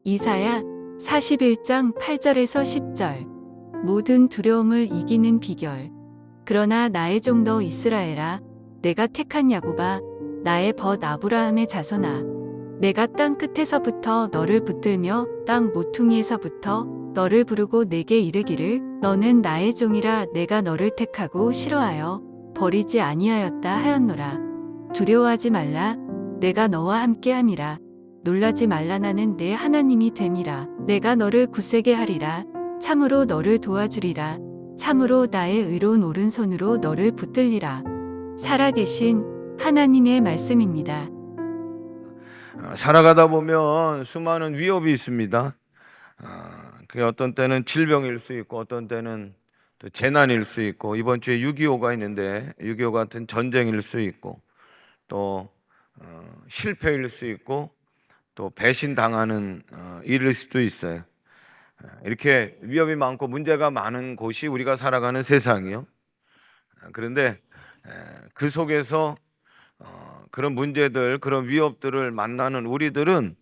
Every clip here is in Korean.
이사야 41장 8절에서 10절. 모든 두려움을 이기는 비결. 그러나 나의 종도 이스라엘아, 내가 택한 야곱아, 나의 벗 아브라함의 자손아, 내가 땅 끝에서부터 너를 붙들며 땅 모퉁이에서부터 너를 부르고 내게 이르기를, 너는 나의 종이라 내가 너를 택하고 싫어하여 버리지 아니하였다 하였노라. 두려워하지 말라, 내가 너와 함께함이라. 놀라지 말라, 나는 내 하나님이 됨이라. 내가 너를 굳세게 하리라. 참으로 너를 도와주리라. 참으로 나의 의로운 오른손으로 너를 붙들리라. 살아계신 하나님의 말씀입니다. 살아가다 보면 수많은 위협이 있습니다. 그게 어떤 때는 질병일 수 있고 어떤 때는 또 재난일 수 있고, 이번 주에 6.25가 있는데 6.25 같은 전쟁일 수 있고, 또 실패일 수 있고, 또 배신당하는 일일 수도 있어요. 이렇게 위협이 많고 문제가 많은 곳이 우리가 살아가는 세상이요. 그런데 그 속에서 그런 문제들, 그런 위협들을 만나는 우리들은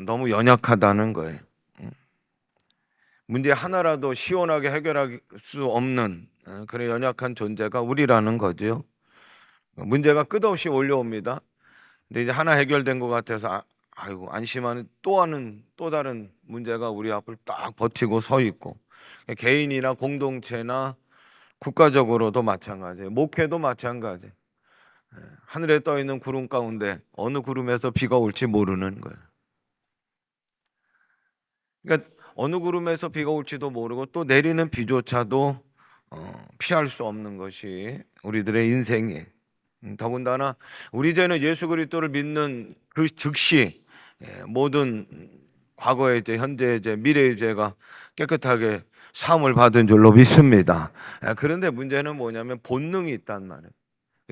너무 연약하다는 거예요. 문제 하나라도 시원하게 해결할 수 없는 그런 연약한 존재가 우리라는 거죠. 문제가 끝없이 올려옵니다. 근데 이제 하나 해결된 것 같아서 아이고 안심하는 또 다른 문제가 우리 앞을 딱 버티고 서 있고, 개인이나 공동체나 국가적으로도 마찬가지예요. 목회도 마찬가지예요. 하늘에 떠 있는 구름 가운데 어느 구름에서 비가 올지 모르는 거예요. 그러니까 어느 구름에서 비가 올지도 모르고 또 내리는 비조차도 피할 수 없는 것이 우리들의 인생이에요. 더군다나 우리 죄는 예수 그리스도를 믿는 그 즉시 모든 과거의 죄, 현재의 죄, 미래의 죄가 깨끗하게 사함을 받은 줄로 믿습니다. 그런데 문제는 뭐냐면 본능이 있단 말이에요.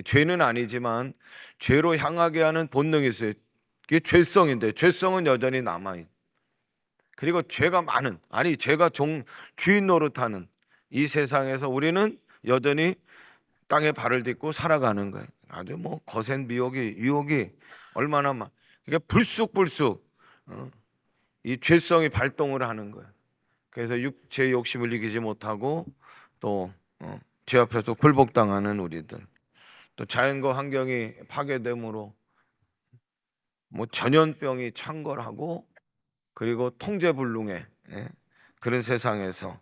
죄는 아니지만 죄로 향하게 하는 본능이 있어요. 그게 죄성인데 죄성은 여전히 남아있어요. 그리고 죄가 많은, 죄가 주인 노릇하는 이 세상에서 우리는 여전히 땅에 발을 딛고 살아가는 거예요. 아주 뭐 거센 유혹이 얼마나 많. 그러니까 불쑥불쑥 이 죄성이 발동을 하는 거예요. 그래서 죄 욕심을 이기지 못하고 또 죄 앞에서 굴복당하는 우리들. 또 자연과 환경이 파괴됨으로 뭐 전염병이 창궐하고, 그리고 통제불능의 그런 세상에서,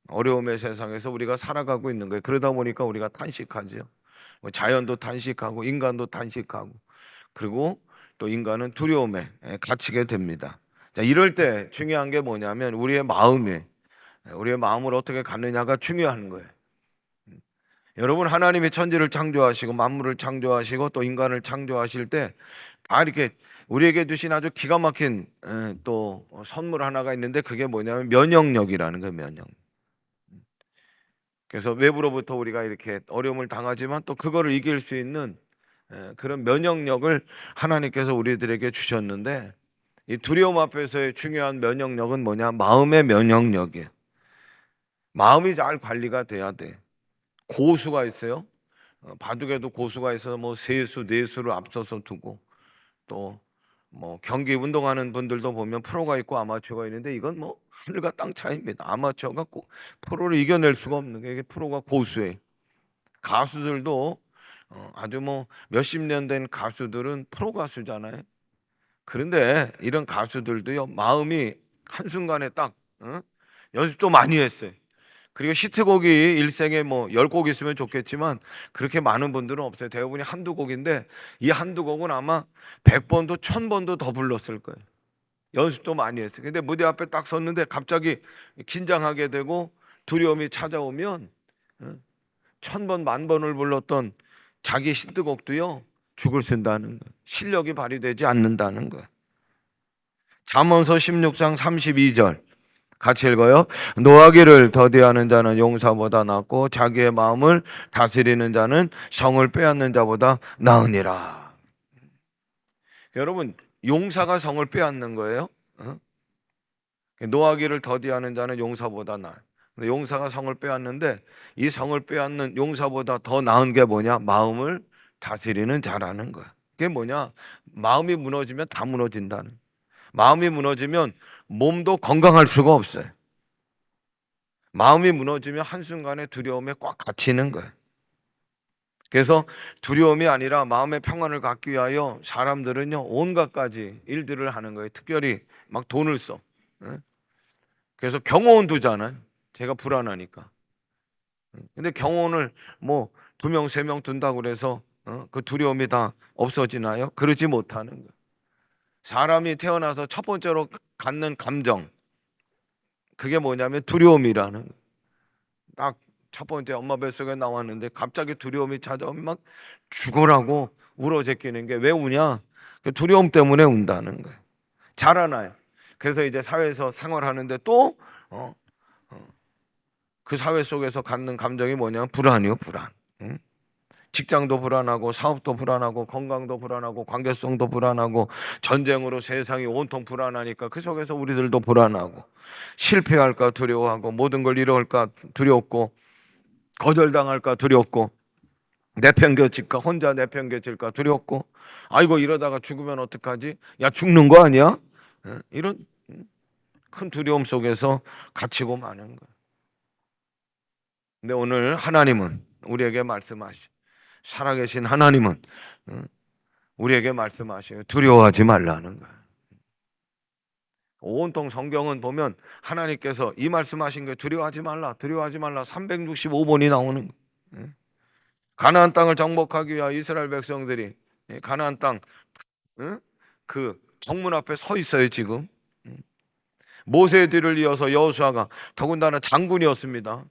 어려움의 세상에서 우리가 살아가고 있는 거예요. 그러다 보니까 우리가 탄식하죠. 자연도 탄식하고 인간도 탄식하고, 그리고 또 인간은 두려움에 갇히게 됩니다. 자, 이럴 때 중요한 게 뭐냐면 우리의 마음을 어떻게 갖느냐가 중요한 거예요. 여러분, 하나님이 천지를 창조하시고 만물을 창조하시고 또 인간을 창조하실 때 다 이렇게 우리에게 주신 아주 기가 막힌 또 선물 하나가 있는데, 그게 뭐냐면 면역력이라는 거예요. 면역. 그래서 외부로부터 우리가 이렇게 어려움을 당하지만 또 그거를 이길 수 있는 그런 면역력을 하나님께서 우리들에게 주셨는데, 이 두려움 앞에서의 중요한 면역력은 뭐냐? 마음의 면역력이에요. 마음이 잘 관리가 돼야 돼. 고수가 있어요. 바둑에도 고수가 있어서 뭐 세수, 네수를 앞서서 두고, 또 뭐 경기 운동하는 분들도 보면 프로가 있고 아마추어가 있는데, 이건 뭐 하늘과 땅 차이입니다. 아마추어가 프로를 이겨낼 수가 없는 게, 이게 프로가 고수예요. 가수들도 아주 뭐 몇십 년 된 가수들은 프로 가수잖아요. 그런데 이런 가수들도요, 마음이 한순간에 딱 연습도 많이 했어요. 그리고 히트곡이 일생에 뭐 10곡 있으면 좋겠지만 그렇게 많은 분들은 없어요. 대부분이 한두 곡인데, 이 한두 곡은 아마 100번도 1000번도 더 불렀을 거예요. 연습도 많이 했어요. 근데 무대 앞에 딱 섰는데 갑자기 긴장하게 되고 두려움이 찾아오면 1000번, 10,000번을 불렀던 자기 히트곡도요, 죽을 쓴다는 거예요. 실력이 발휘되지 않는다는 거예요. 잠언서 16장 32절 같이 읽어요. 노하기를 더디하는 자는 용사보다 낫고 자기의 마음을 다스리는 자는 성을 빼앗는 자보다 나으니라. 여러분, 용사가 성을 빼앗는 거예요. 노하기를 더디하는 자는 용사보다 나아요. 근데 용사가 성을 빼앗는데, 이 성을 빼앗는 용사보다 더 나은 게 뭐냐? 마음을 다스리는 자라는 거야. 그게 뭐냐? 마음이 무너지면 다 무너진다는. 마음이 무너지면 몸도 건강할 수가 없어요. 마음이 무너지면 한순간에 두려움에 꽉 갇히는 거예요. 그래서 두려움이 아니라 마음의 평안을 갖기 위하여 사람들은요 온갖 가지 일들을 하는 거예요. 특별히 막 돈을 써. 그래서 경호원 두잖아요. 제가 불안하니까. 근데 경호원을 뭐 2명, 3명 둔다고 그래서 그 두려움이 다 없어지나요? 그러지 못하는 거예요. 사람이 태어나서 첫 번째로 갖는 감정, 그게 뭐냐면 두려움이라는 거예요. 딱 첫 번째 엄마 뱃속에 나왔는데 갑자기 두려움이 찾아오면 막 죽으라고 울어 제끼는 게 왜 우냐? 그 두려움 때문에 운다는 거예요. 자라나요. 그래서 이제 사회에서 생활하는데 또 그 사회 속에서 갖는 감정이 뭐냐면 불안이요, 불안. 직장도 불안하고 사업도 불안하고 건강도 불안하고 관계성도 불안하고 전쟁으로 세상이 온통 불안하니까 그 속에서 우리들도 불안하고 실패할까 두려워하고 모든 걸 잃어갈까 두렵고 거절당할까 두렵고 내팽겨칠까 혼자 내팽겨칠까 두렵고 아이고 이러다가 죽으면 어떡하지? 야 죽는 거 아니야? 이런 큰 두려움 속에서 갇히고 마는 거예요. 근데 오늘 하나님은 우리에게 말씀하시 살아계신 하나님은 우리에게 말씀하셔요. 두려워하지 말라는 거예요. 온통 성경은 보면 하나님께서 이 말씀하신 게 두려워하지 말라, 두려워하지 말라 365번이 나오는 거예요. 가나안 땅을 정복하기 위하여 이스라엘 백성들이 가나안 땅 그 정문 앞에 서 있어요 지금. 모세의 뒤를 이어서 여호수아가 더군다나 장군이었습니다.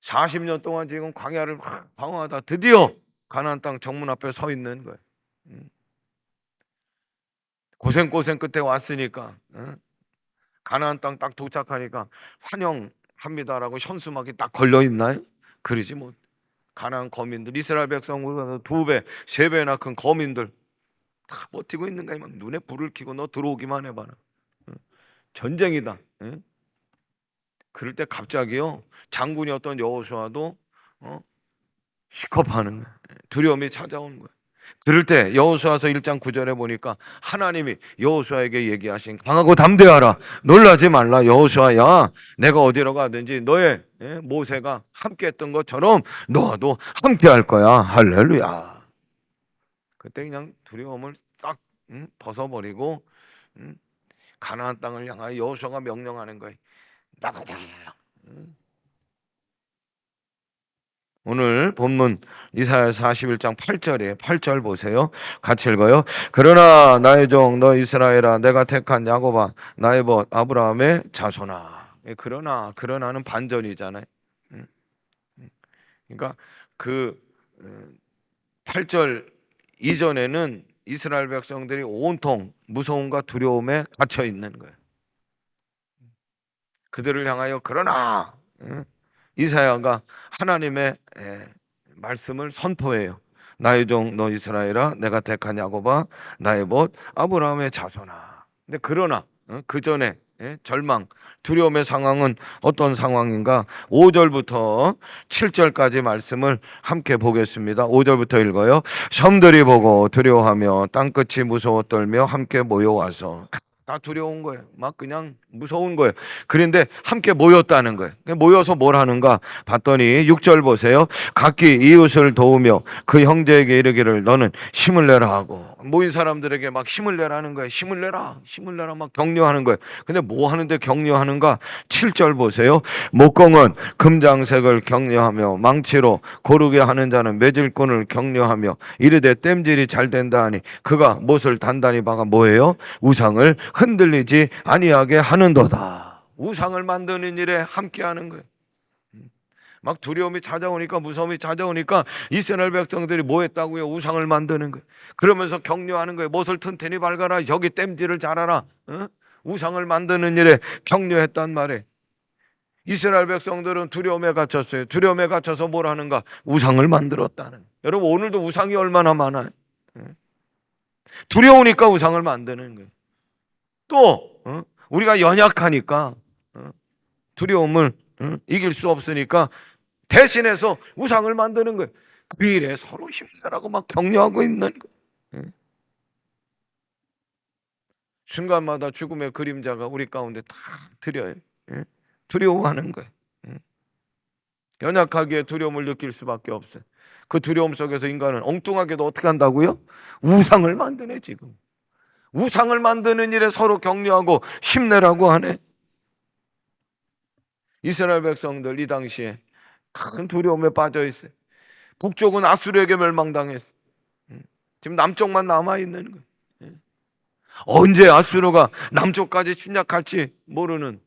40년 동안 지금 광야를 방황하다 드디어 가나안 땅 정문 앞에 서 있는 거예요. 고생 끝에 왔으니까 가나안 땅 딱 도착하니까 환영합니다라고 현수막이 딱 걸려 있나요? 그러지 못. 가나안 거민들 이스라엘 백성보다 2배, 3배나 큰 거민들 다 버티고 있는 거야. 막 눈에 불을 켜고 너 들어오기만 해봐라. 전쟁이다. 그럴 때 갑자기요 장군이었던 여호수아도 시겁하는 거예요. 두려움이 찾아오는 거예요. 그럴 때 여호수아서 1장 9절에 보니까 하나님이 여호수아에게 얘기하신 강하고 담대하라 놀라지 말라 여호수아야 내가 어디로 가든지 너의 모세가 함께 했던 것처럼 너도 함께 할 거야 할렐루야. 그때 그냥 두려움을 싹 벗어버리고 가나안 땅을 향하여 여호수아가 명령하는 거예요. 나가자. 오늘 본문 이사야 41장 8절에 8절 보세요. 같이 읽어요. 그러나 나의 종 너 이스라엘아 내가 택한 야곱아 나의 벗 아브라함의 자손아. 그러나는 반전이잖아요. 그러니까 그 8절 이전에는 이스라엘 백성들이 온통 무서움과 두려움에 갇혀 있는 거예요. 그들을 향하여 그러나 이사야가 하나님의 말씀을 선포해요. 나의 종 너 이스라엘아 내가 택한 야곱아 나의 벗 아브라함의 자손아. 근데 그러나 그 전에 절망 두려움의 상황은 어떤 상황인가? 5절부터 7절까지 말씀을 함께 보겠습니다. 5절부터 읽어요. 섬들이 보고 두려워하며 땅끝이 무서워 떨며 함께 모여와서 다 두려운 거예요. 막 그냥 무서운 거예요. 그런데 함께 모였다는 거예요. 모여서 뭘 하는가 봤더니 6절 보세요. 각기 이웃을 도우며 그 형제에게 이르기를 너는 힘을 내라 하고 모인 사람들에게 막 힘을 내라는 거예요. 힘을 내라 막 격려하는 거예요. 근데 뭐 하는데 격려하는가? 7절 보세요. 목공은 금장색을 격려하며 망치로 고르게 하는 자는 매질꾼을 격려하며 이르되 땜질이 잘 된다 하니 그가 못을 단단히 박아 뭐예요? 우상을 흔들리지 아니하게 하는도다. 우상을 만드는 일에 함께하는 거예요. 막 두려움이 찾아오니까 무서움이 찾아오니까 이스라엘 백성들이 뭐 했다고요? 우상을 만드는 거예요. 그러면서 격려하는 거예요. 못을 튼튼히 밝아라. 여기 땜질을 잘하라. 우상을 만드는 일에 격려했단 말이에요. 이스라엘 백성들은 두려움에 갇혔어요. 두려움에 갇혀서 뭘 하는가? 우상을 만들었다는. 여러분 오늘도 우상이 얼마나 많아요. 두려우니까 우상을 만드는 거예요. 또 우리가 연약하니까 두려움을 이길 수 없으니까 대신해서 우상을 만드는 거예요. 그 일에 서로 힘내라고 막 격려하고 있는 거예요. 순간마다 죽음의 그림자가 우리 가운데 다 들여요. 예? 두려워하는 거예요. 연약하기에 두려움을 느낄 수밖에 없어요. 그 두려움 속에서 인간은 엉뚱하게도 어떻게 한다고요? 우상을 만드네. 지금 우상을 만드는 일에 서로 격려하고 힘내라고 하네. 이스라엘 백성들 이 당시에 큰 두려움에 빠져 있어요. 북쪽은 아수르에게 멸망당했어요. 지금 남쪽만 남아있는 거예요. 언제 아수르가 남쪽까지 침략할지 모르는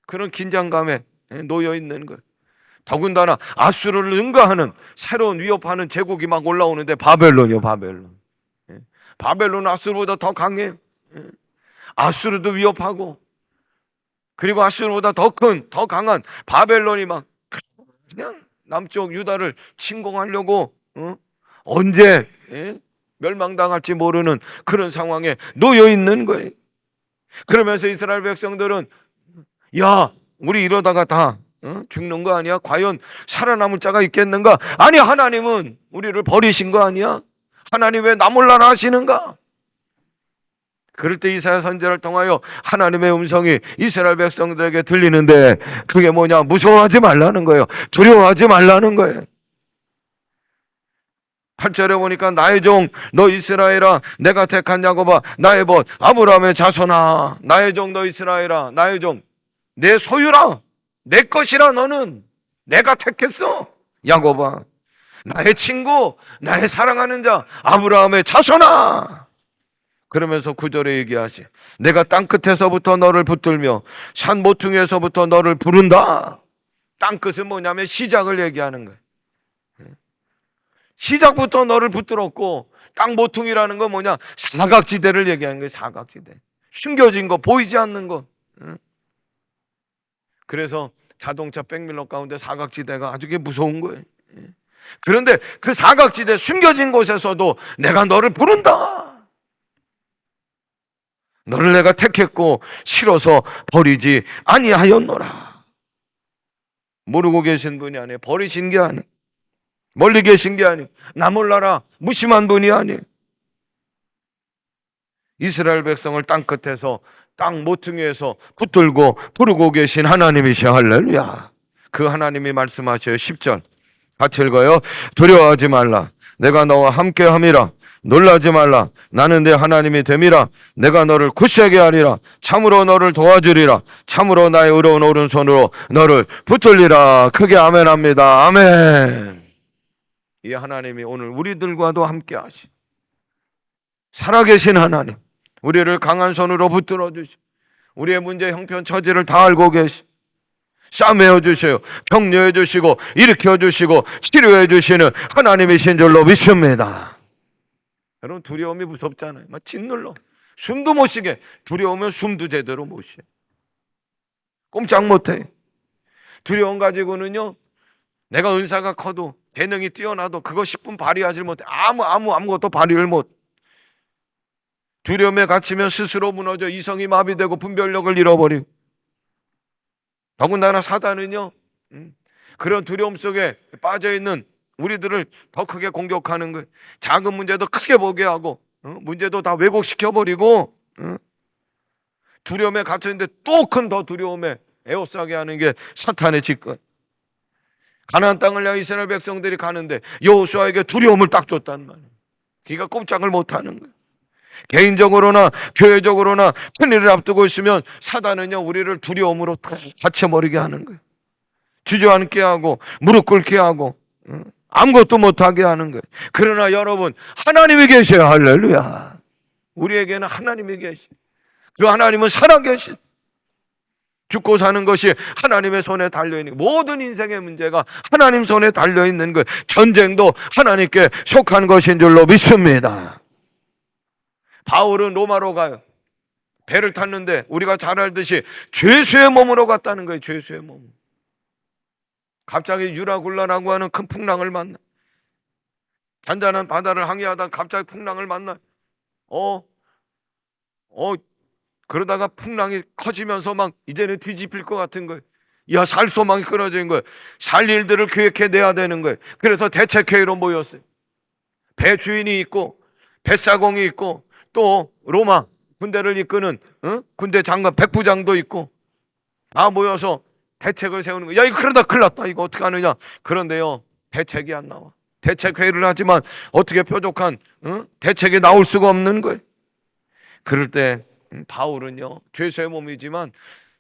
그런 긴장감에 놓여 있는 거예요. 더군다나 아수르를 능가하는 새로운 위협하는 제국이 막 올라오는데 바벨론이요. 바벨론은 아수르보다 더 강해요. 아수르도 위협하고, 그리고 아수르보다 더 큰, 더 강한 바벨론이 막 그냥 남쪽 유다를 침공하려고 언제 멸망당할지 모르는 그런 상황에 놓여 있는 거예요. 그러면서 이스라엘 백성들은 야, 우리 이러다가 다 죽는 거 아니야? 과연 살아남을 자가 있겠는가? 아니, 하나님은 우리를 버리신 거 아니야? 하나님 왜 나 몰라라 하시는가? 그럴 때 이사야 선지자를 통하여 하나님의 음성이 이스라엘 백성들에게 들리는데, 그게 뭐냐? 무서워하지 말라는 거예요. 두려워하지 말라는 거예요. 8절에 보니까 나의 종 너 이스라엘아, 내가 택한 야곱아, 나의 벗 아브라함의 자손아. 나의 종 너 이스라엘아, 나의 종 내 소유라, 내 것이라. 너는 내가 택했어. 야곱아, 나의 친구, 나의 사랑하는 자 아브라함의 자손아. 그러면서 9절에 얘기하시, 내가 땅끝에서부터 너를 붙들며 산 모퉁이에서부터 너를 부른다. 땅끝은 뭐냐면 시작을 얘기하는 거예요. 시작부터 너를 붙들었고, 땅 모퉁이라는 건 뭐냐? 사각지대를 얘기하는 거예요. 사각지대, 숨겨진 거, 보이지 않는 거. 그래서 자동차 백밀러 가운데 사각지대가 아주 무서운 거예요. 그런데 그 사각지대, 숨겨진 곳에서도 내가 너를 부른다. 너를 내가 택했고 싫어서 버리지 아니하였노라. 모르고 계신 분이 아니에요. 버리신 게 아니에요. 멀리 계신 게 아니에요. 나 몰라라 무심한 분이 아니에요. 이스라엘 백성을 땅끝에서, 땅 모퉁이에서 붙들고 부르고 계신 하나님이시여. 할렐루야. 그 하나님이 말씀하셔요. 10절 같이 읽어요. 두려워하지 말라, 내가 너와 함께함이라. 놀라지 말라, 나는 내 하나님이 됨이라. 내가 너를 굳세게 하리라. 참으로 너를 도와주리라. 참으로 나의 의로운 오른손으로 너를 붙들리라. 크게 아멘합니다. 아멘. 이 하나님이 오늘 우리들과도 함께 하시, 살아계신 하나님, 우리를 강한 손으로 붙들어 주시, 우리의 문제, 형편, 처지를 다 알고 계시, 싸매어 주세요. 격려해 주시고 일으켜 주시고 치료해 주시는 하나님이신 줄로 믿습니다. 여러분, 두려움이 무섭잖아요. 막 짓눌러 숨도 못 쉬게. 두려우면 숨도 제대로 못 쉬어. 꼼짝 못해. 두려움 가지고는요, 내가 은사가 커도 재능이 뛰어나도 그거 10분 발휘하지 못해. 아무것도 발휘를 못. 두려움에 갇히면 스스로 무너져 이성이 마비되고 분별력을 잃어버리고, 더군다나 사단은요, 그런 두려움 속에 빠져있는 우리들을 더 크게 공격하는 거예요. 작은 문제도 크게 보게 하고, 문제도 다 왜곡시켜버리고, 두려움에 갇혀있는데 또 큰 더 두려움에 에워싸게 하는 게 사탄의 직권. 가나안 땅을 향해 이스라엘 백성들이 가는데 여호수아에게 두려움을 딱 줬단 말이에요. 그가 꼼짝을 못하는 거예요. 개인적으로나 교회적으로나 큰일을 앞두고 있으면 사단은요, 우리를 두려움으로 닫혀버리게 하는 거예요. 주저앉게 하고 무릎 꿇게 하고 아무것도 못하게 하는 거예요. 그러나 여러분, 하나님이 계셔요. 할렐루야. 우리에게는 하나님이 계시, 그 하나님은 살아계신, 죽고 사는 것이 하나님의 손에 달려있는, 모든 인생의 문제가 하나님 손에 달려있는 거예요. 전쟁도 하나님께 속한 것인 줄로 믿습니다. 바울은 로마로 가요. 배를 탔는데 우리가 잘 알듯이 죄수의 몸으로 갔다는 거예요. 죄수의 몸. 갑자기 유라굴라라고 하는 큰 풍랑을 만나. 잔잔한 바다를 항해하다 갑자기 풍랑을 만나. 그러다가 풍랑이 커지면서 막 이제는 뒤집힐 것 같은 거예요. 야, 살 소망이 끊어진 거예요. 살 일들을 계획해내야 되는 거예요. 그래서 대책회의로 모였어요. 배 주인이 있고 뱃사공이 있고 또 로마 군대를 이끄는 군대 장관 백부장도 있고 다 모여서 대책을 세우는 거야. 야, 이거 그러다 큰일 났다. 이거 어떻게 하느냐. 그런데요, 대책이 안 나와. 대책 회의를 하지만 어떻게 뾰족한 대책이 나올 수가 없는 거예요. 그럴 때 바울은요, 죄수의 몸이지만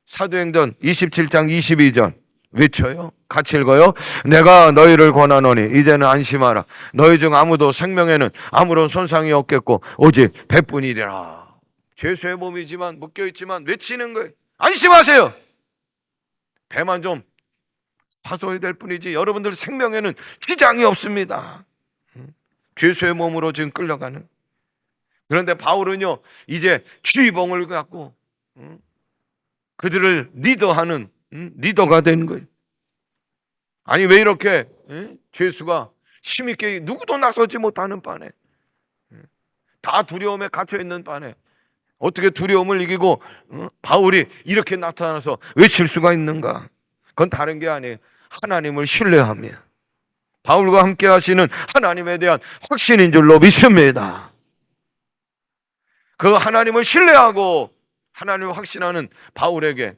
사도행전 27장 22절 외쳐요. 같이 읽어요. 내가 너희를 권하노니 이제는 안심하라. 너희 중 아무도 생명에는 아무런 손상이 없겠고 오직 배뿐이리라. 죄수의 몸이지만 묶여있지만 외치는 거예요. 안심하세요. 배만 좀 파손이 될 뿐이지 여러분들 생명에는 지장이 없습니다. 죄수의 몸으로 지금 끌려가는. 그런데 바울은요, 이제 주의봉을 갖고 그들을 리더하는 리더가 된 거예요. 아니, 왜 이렇게 죄수가 힘있게 누구도 나서지 못하는 반에, 다 두려움에 갇혀 있는 반에 어떻게 두려움을 이기고 바울이 이렇게 나타나서 외칠 수가 있는가? 그건 다른 게 아니에요. 하나님을 신뢰하며 바울과 함께 하시는 하나님에 대한 확신인 줄로 믿습니다. 그 하나님을 신뢰하고 하나님을 확신하는 바울에게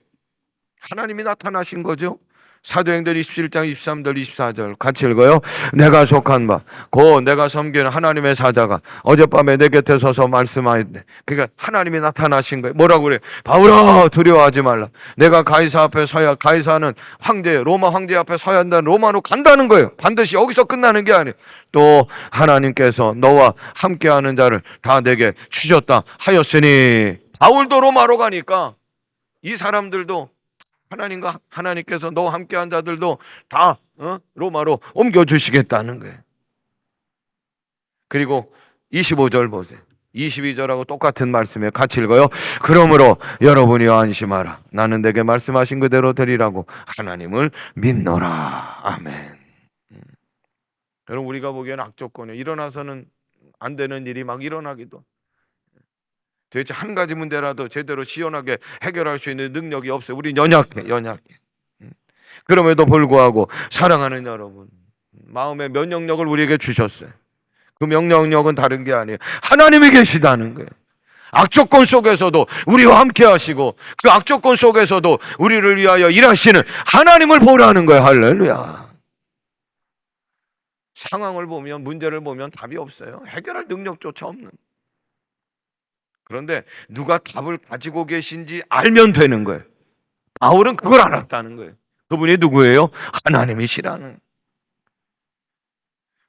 하나님이 나타나신 거죠. 사도행전 27장 23절 24절 같이 읽어요. 내가 속한 바 곧 내가 섬기는 하나님의 사자가 어젯밤에 내 곁에 서서 말씀하였네. 그러니까 하나님이 나타나신 거예요. 뭐라고 그래? 바울아, 두려워하지 말라. 내가 가이사 앞에 서야, 가이사는 황제, 로마 황제 앞에 서야 한다는, 로마로 간다는 거예요. 반드시 여기서 끝나는 게 아니에요. 또 하나님께서 너와 함께하는 자를 다 내게 주셨다 하였으니, 바울도 로마로 가니까 이 사람들도 하나님과 하나님께서 너와 함께한 자들도 다 로마로 옮겨주시겠다는 거예요. 그리고 25절 보세요. 22절하고 똑같은 말씀에 같이 읽어요. 그러므로 여러분이 안심하라. 나는 내게 말씀하신 그대로 되리라고 하나님을 믿노라. 아멘. 여러분, 우리가 보기에는 악조건에 일어나서는 안 되는 일이 막 일어나기도, 도대체 한 가지 문제라도 제대로 시원하게 해결할 수 있는 능력이 없어요. 우린 연약해. 그럼에도 불구하고 사랑하는 여러분, 마음의 면역력을 우리에게 주셨어요. 그 면역력은 다른 게 아니에요. 하나님이 계시다는 거예요. 악조건 속에서도 우리와 함께 하시고 그 악조건 속에서도 우리를 위하여 일하시는 하나님을 보라는 거예요. 할렐루야. 상황을 보면, 문제를 보면 답이 없어요. 해결할 능력조차 없는. 그런데 누가 답을 가지고 계신지 알면 되는 거예요. 바울은 그걸 알았다는 거예요. 그분이 누구예요? 하나님이시라는.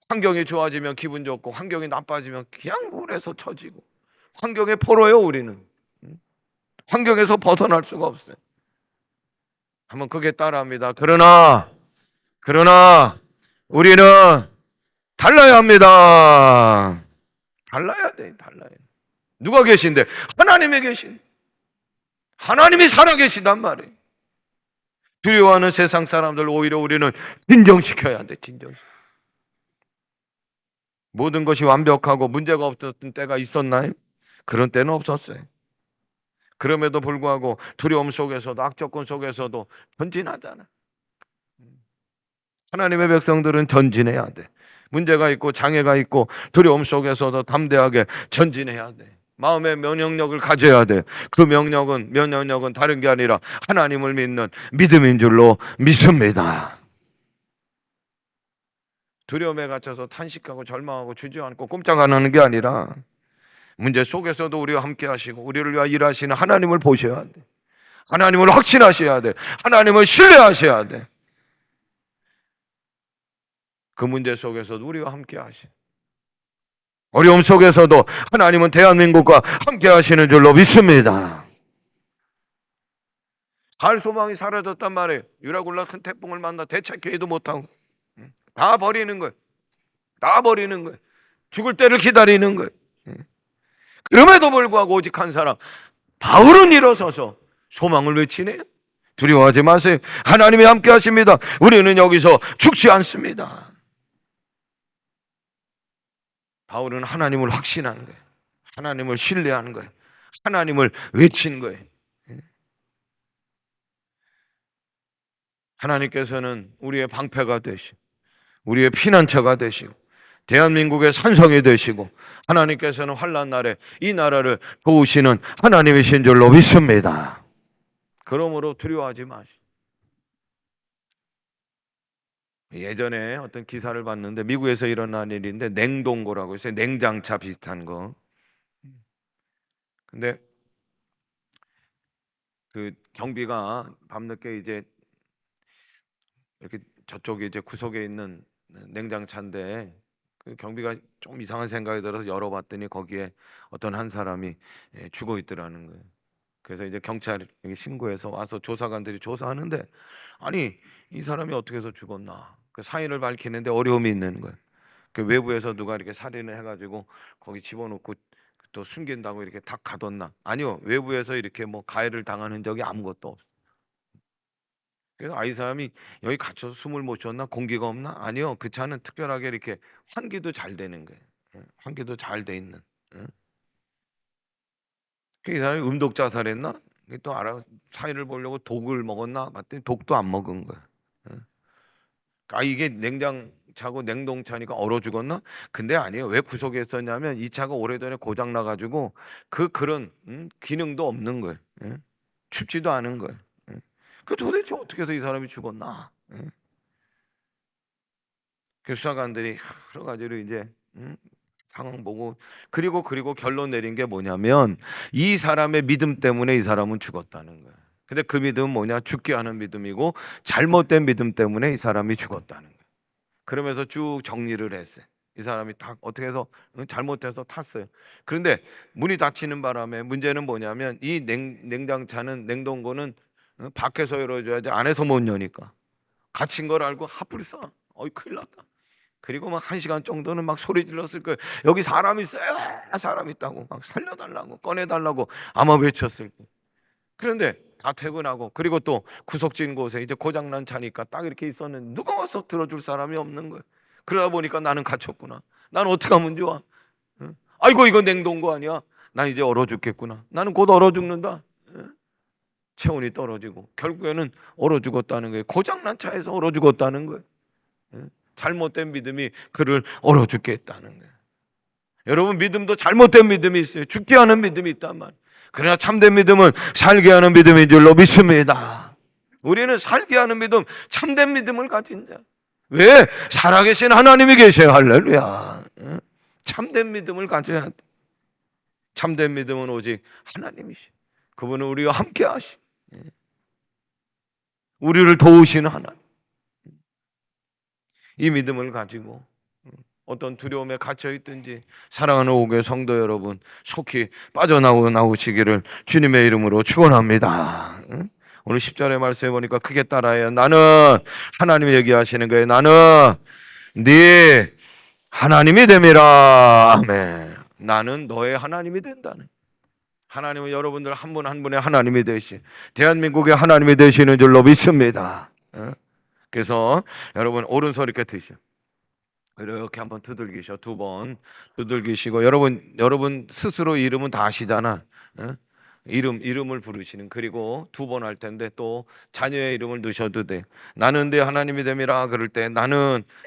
환경이 좋아지면 기분 좋고 환경이 나빠지면 그냥 우울해서 처지고, 환경에 포로예요. 우리는 환경에서 벗어날 수가 없어요. 한번 그게 따라합니다. 그러나 우리는 달라야 합니다. 달라야 돼. 누가 계신데? 하나님이 계신. 하나님이 살아계시단 말이에요. 두려워하는 세상 사람들 오히려 우리는 진정시켜야 돼. 모든 것이 완벽하고 문제가 없었던 때가 있었나요? 그런 때는 없었어요. 그럼에도 불구하고 두려움 속에서도 악조건 속에서도 전진하잖아. 하나님의 백성들은 전진해야 돼. 문제가 있고 장애가 있고 두려움 속에서도 담대하게 전진해야 돼. 마음의 면역력을 가져야 돼. 그 면역력은 다른 게 아니라 하나님을 믿는 믿음인 줄로 믿습니다. 두려움에 갇혀서 탄식하고 절망하고 주저앉고 꼼짝 안 하는 게 아니라 문제 속에서도 우리와 함께 하시고 우리를 위하여 일하시는 하나님을 보셔야 돼. 하나님을 확신하셔야 돼. 하나님을 신뢰하셔야 돼. 그 문제 속에서도 우리와 함께 하시. 어려움 속에서도 하나님은 대한민국과 함께 하시는 줄로 믿습니다. 갈 소망이 사라졌단 말이에요. 유라굴라 큰 태풍을 만나 대책회의도 못하고 다 버리는 거예요. 죽을 때를 기다리는 거예요. 그럼에도 불구하고 오직 한 사람, 바울은 일어서서 소망을 외치네요. 두려워하지 마세요. 하나님이 함께 하십니다. 우리는 여기서 죽지 않습니다. 바울은 하나님을 확신하는 거예요. 하나님을 신뢰하는 거예요. 하나님을 외치는 거예요. 하나님께서는 우리의 방패가 되시고 우리의 피난처가 되시고 대한민국의 산성이 되시고 하나님께서는 환난 날에 이 나라를 도우시는 하나님이신 줄로 믿습니다. 그러므로 두려워하지 마시오. 예전에 어떤 기사를 봤는데 미국에서 일어난 일인데 냉동고라고 있어요. 냉장차 비슷한 거. 근데 그 경비가 밤늦게 이제 이렇게 저쪽에 이제 구석에 있는 냉장차인데 그 경비가 좀 이상한 생각이 들어서 열어봤더니 거기에 어떤 한 사람이 죽어 있더라는 거예요. 그래서 이제 경찰에 신고해서 와서 조사관들이 조사하는데 아니 이 사람이 어떻게 해서 죽었나 그 사인을 밝히는데 어려움이 있는 거예요. 그 외부에서 누가 이렇게 살인을 해가지고 거기 집어넣고 또 숨긴다고 이렇게 다 가뒀나? 아니요, 외부에서 이렇게 뭐 가해를 당한 흔적이 아무것도 없어. 그래서 이 사람이 여기 갇혀서 숨을 못 쉬었나? 공기가 없나? 아니요, 그 차는 특별하게 이렇게 환기도 잘 되는 거예요. 환기도 잘 돼 있는. 이 사람이 음독 자살했나? 또 알아 사인을 보려고 독을 먹었나? 봤더니 독도 안 먹은 거야. 이게 냉장차고 냉동차니까 얼어 죽었나? 근데 아니에요. 왜 구석에 있었냐면 이 차가 오래전에 고장 나가지고 그런 기능도 없는 거예요. 춥지도 않은 거예요. 그 도대체 어떻게 해서 이 사람이 죽었나? 그 수사관들이 여러 가지로 이제 상황 보고 그리고 결론 내린 게 뭐냐면 이 사람의 믿음 때문에 이 사람은 죽었다는 거예요. 근데 그 믿음은 뭐냐? 죽게 하는 믿음이고 잘못된 믿음 때문에 이 사람이 죽었다는 거예요. 그러면서 쭉 정리를 했어요. 이 사람이 다 어떻게 해서 잘못해서 탔어요. 그런데 문이 닫히는 바람에 문제는 뭐냐면 이 냉장차는 냉동고는 밖에서 열어줘야지 안에서 못 여니까 갇힌 걸 알고 하풀이 쏴. 어이 큰일 났다. 그리고 막 1시간 정도는 막 소리 질렀을 거예요. 여기 사람 있어요. 사람 있다고 막 살려달라고 꺼내달라고 아마 외쳤을 거예요. 그런데 다 퇴근하고 그리고 또 구석진 곳에 이제 고장난 차니까 딱 이렇게 있었는데 누가 와서 들어줄 사람이 없는 거예요. 그러다 보니까 나는 갇혔구나. 나는 어떻게 하면 좋아? 응? 아이고 이거 냉동고 아니야? 난 이제 얼어 죽겠구나. 나는 곧 얼어 죽는다. 체온이 떨어지고 결국에는 얼어 죽었다는 거예요. 고장난 차에서 얼어 죽었다는 거예요. 잘못된 믿음이 그를 얼어 죽게 했다는 거예요. 여러분 믿음도 잘못된 믿음이 있어요. 죽게 하는 믿음이 있단 말이에요. 그러나 참된 믿음은 살게 하는 믿음인 줄로 믿습니다. 우리는 살게 하는 믿음, 참된 믿음을 가진 자. 왜? 살아계신 하나님이 계셔요. 할렐루야. 참된 믿음을 가져야 돼. 참된 믿음은 오직 하나님이시. 그분은 우리와 함께 하시. 우리를 도우시는 하나님. 이 믿음을 가지고 어떤 두려움에 갇혀 있든지 사랑하는 오교회 성도 여러분 속히 빠져나오시기를 주님의 이름으로 축원합니다. 오늘 10절의 말씀에 보니까 크게 따라해요. 나는 하나님이 얘기하시는 거예요. 나는 네 하나님이 됨이라. 아멘. 나는 너의 하나님이 된다는. 하나님은 여러분들 한 분 한 분의 하나님이 되시, 대한민국의 하나님이 되시는 줄로 믿습니다. 그래서 여러분 오른손 이렇게 드시오. 이렇게 한번 두들기셔. 2번 두들기시고 여러분 스스로 이름은 다 아시잖아. 이름을 부르시는. 그리고 2번 할 텐데 또 자녀의 이름을 넣으셔도 돼. 나는 내 하나님이 됨이라 그럴 때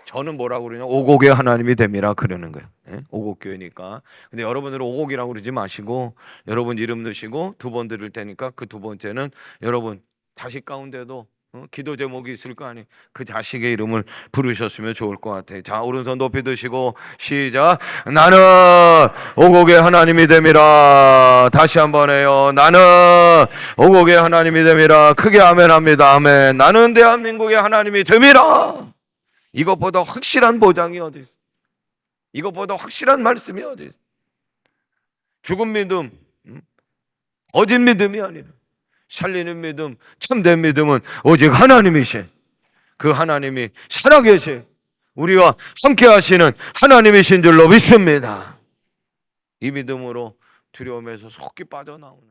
저는 뭐라고 그러냐? 오곡의 하나님이 됨이라 그러는 거예요. 오곡교회니까. 근데 여러분들은 오곡이라고 그러지 마시고 여러분 이름 넣으시고 2번 드릴 테니까 그 2번째는 여러분 자식 가운데도 기도 제목이 있을 거 아니에요. 그 자식의 이름을 부르셨으면 좋을 것 같아요. 자, 오른손 높이 드시고 시작. 나는 오곡의 하나님이 됨이라. 다시 한번 해요. 나는 오곡의 하나님이 됨이라. 크게 아멘합니다. 아멘. 나는 대한민국의 하나님이 됨이라. 이것보다 확실한 보장이 어디 있어? 이것보다 확실한 말씀이 어디 있어? 죽은 믿음, 거짓 믿음이 아니라 살리는 믿음, 참된 믿음은 오직 하나님이시. 그 하나님이 살아계시 우리와 함께 하시는 하나님이신 줄로 믿습니다. 이 믿음으로 두려움에서 속히 빠져나오는